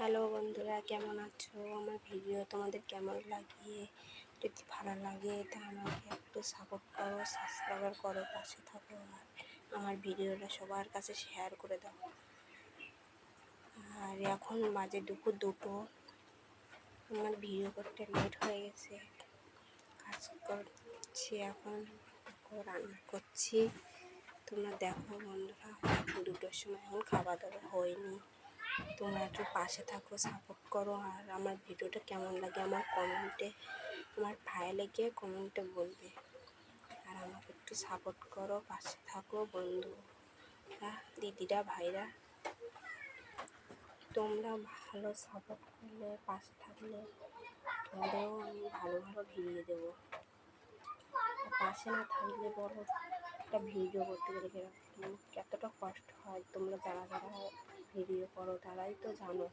Hello বন্ধুরা, কেমন আছো? আমার ভিডিও তোমাদের কেমন লাগে? যদি ভালো লাগে তা আমাকে একটু সাপোর্ট করো, সাবস্ক্রাইব করো, পাশে থাকো। আর আমার ভিডিওটা সবার কাছে শেয়ার করে দাও। আর এখন বাজে দুপুর 2টো। আমার ভিডিও করতে লেট হয়ে গেছে। কাজ করছি, এখন রান্না করছি। তোমরা দেখো বন্ধুরা, 2টোর সময় এখন খাওয়া দাওয়া হয়নি। তোমরা একটু পাশে থাকো, সাপোর্ট করো। আর আমার ভিডিওটা কেমন লাগে আমার কমেন্টে, আমার ফাইলে গিয়ে কমেন্টে বলবে। আর আমাকে একটু সাপোর্ট করো, পাশে থাকো বন্ধুরা, দিদিরা, ভাইরা। তোমরা ভালো সাপোর্ট করলে, পাশে থাকলে তোমাদেরও আমি ভালো ভালো ভিডিও দেবো। পাশে না থাকলে বলো, একটা ভিডিও করতে গেলে কতটা কষ্ট হয়। তোমরা যারা যারা ভিডিও করো তারাই তো জানো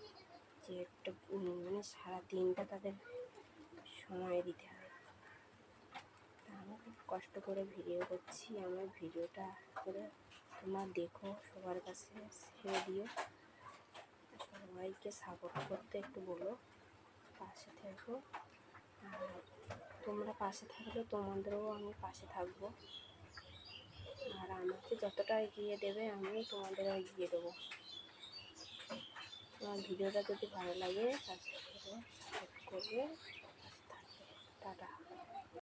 যে একটা মানে সারা দিনটা তাদের সময় দিতে হয়। তা আমি খুব কষ্ট করে ভিডিও করছি। আমার ভিডিওটা করে তোমরা দেখো, সবার কাছে ছেড়ে দিও। সবাইকে সাপোর্ট করতে একটু বলো, পাশে থেকো। আর তোমরা পাশে থাকলে তোমাদেরও আমি পাশে থাকবো। আর আমাকে যতটা এগিয়ে দেবে আমি তোমাদেরও এগিয়ে দেবো। তোমার ভিডিওটা যদি ভালো লাগে সাবস্ক্রাইব করবে, সাপোর্ট করবে, পাশে থাকবে। টাটা।